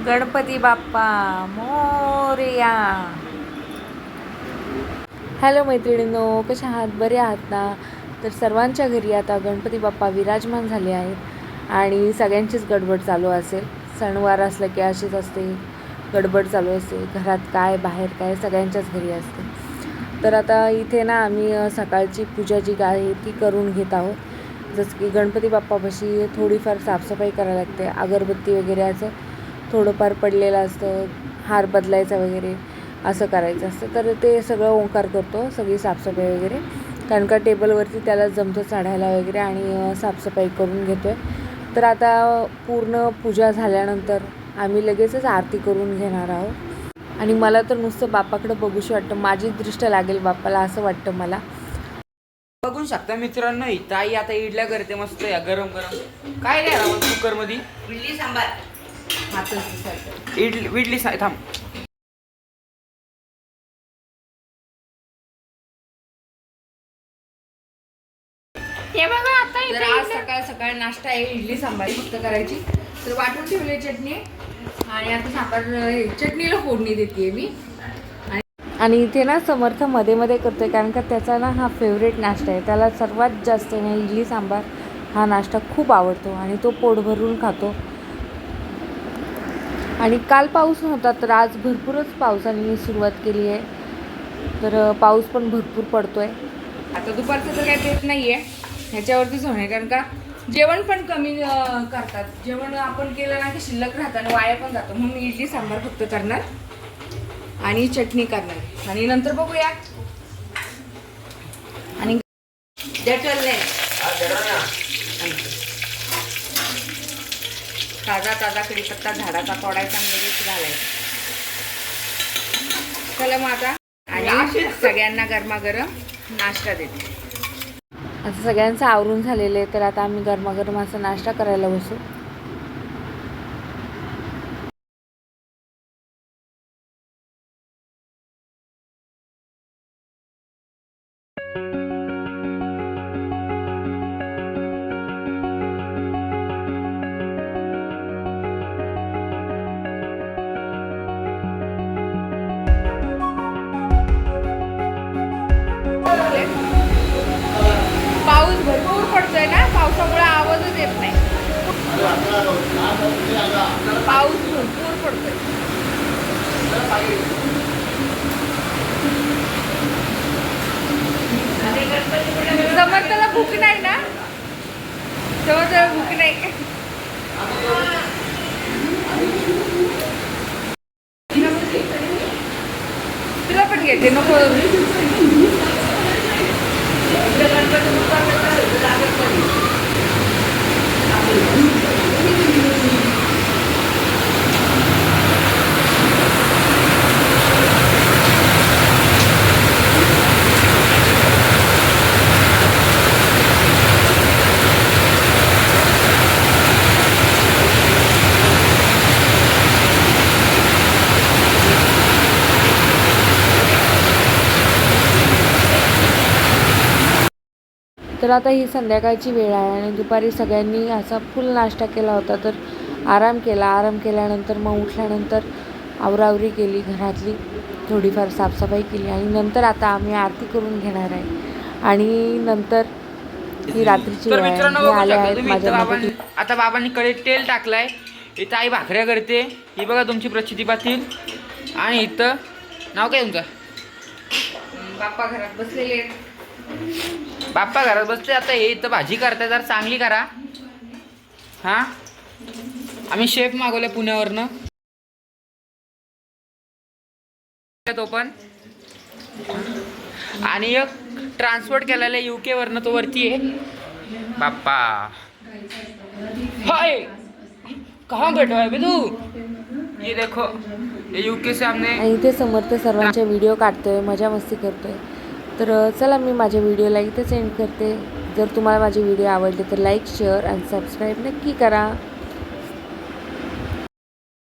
Ganpati Bappa Morya. Hello मैत्रिणींनो, कशा आहात? बरे आहात ना? तर सर्वांच्या घरी आता गणपती बाप्पा विराजमान झाले आहेत आणि सगळ्यांचीच गडबड चालू असेल. सणवार असलं की अशीच असते, गडबड चालू असते. घरात काय बाहेर काय सगळ्यांच्याच घरी असते. तर आता इथे ना आम्ही सकाळची पूजा जी आहे ती करून घेत आहोत. जसं की गणपती बाप्पापाशी थोडीफार साफसफाई करायला लागते. अगरबत्ती वगैरे असं थोडंफार पडलेलं असतं, हार बदलायचा वगैरे असं करायचं असतं. तर ते सगळं ओंकार करतो, सगळी साफसफाई वगैरे, कारण का टेबलवरती त्याला जमतं चढायला वगैरे आणि साफसफाई करून घेतो आहे. तर आता पूर्ण पूजा झाल्यानंतर आम्ही लगेचच आरती करून घेणार आहोत. आणि मला तर नुसतं बाप्पाकडं बघूशी वाटतं, माझी दृष्ट लागेल बाप्पाला असं वाटतं मला. बघू शकता मित्रांनो, ताई आता इडल्या करते मस्त या गरम गरम. काय द्या कुकर मध्ये? इडली सांबार. इडली थांब. हे बघा आता इथे आज सकाळ सकाळ नाश्ता आहे, इडली सांबार फक्त करायची. तर वाटून ठेवले चटणी आणि आता सांबार चटणीला फोडणी देते मी. आणि इथे ना समर्थ मध्ये मध्ये करतोय, कारण का त्याचा ना हा फेवरेट नाश्ता आहे. त्याला सर्वात जास्त ना इडली सांबार हा नाश्ता खूप आवडतो आणि तो पोट भरून खातो. आणि काल पाऊस नव्हता, तर आज भरपूरच पावसाने सुरुवात केली आहे. तर पाऊस पण भरपूर पडतो आहे. आता दुपारचं तर काही पेट नाही आहे, ह्याच्यावरतीच होणार, कारण का जेवण पण कमी करतात. जेवण आपण केलं ना की शिल्लक राहतं आणि वाया पण जातं. म्हणून इडली सांबार फक्त करणार आणि चटणी करणार आणि नंतर बघूया. आणि डेटल नाही, ताजा ताजा कढीपत्ता झाडाचा तोडायचा आणि लगेच घालायचा. चला मग आता आणि सगळ्यांना गरमागरम नाश्ता देते. आता सगळ्यांचं आवरून झालेलं आहे, तर आता आम्ही गरमागरम असा नाश्ता करायला बसू. पाऊस भरपूर पडतोय ना, पावसामुळे आवाजच येत नाही. पाऊस भरपूर पडतोय. समर्थला भूक नाही ना? समर्थला भूक नाही. तुला पण घ्यायचे नको. तर आता ही संध्याकाळची वेळ आहे आणि दुपारी सगळ्यांनी असा फुल नाश्ता केला होता. तर आराम केल्यानंतर मग उठल्यानंतर आवरावरी केली, घरातली थोडीफार साफसफाई केली आणि नंतर आता आम्ही आरती करून घेणार आहे. आणि नंतर ही रात्रीची वेळ आहे. आले आहेत माझ्या. आता बाबांनी कडे तेल टाकलाय. इथं आई भाकऱ्या करते. ही बघा तुमची प्रचिती पाटील. आणि इथं नाव काय तुमचं? बाप्पा घरात बसलेले आहेत. बाप्पा घरात बसले. आता हे इथं भाजी करताय, जरा चांगली करा. हा, आम्ही शेफ मागवले पुण्यावरनं. तो पण आणि एक ट्रान्सपोर्ट केलेला UK वरनं, तो वरती आहे. बाप्पा हाय, कहाँ बैठा है तू? ये देखो, ये UK से हमने. आणि इथे समर्थ सर्वांचे व्हिडिओ काढतोय, मजा मस्ती करतोय. तर चला मी माझ्या व्हिडिओला इथेच एंड करते. जर तुम्हाला माझे व्हिडिओ आवडले तर लाईक, शेअर आणि सबस्क्राईब नक्की करा.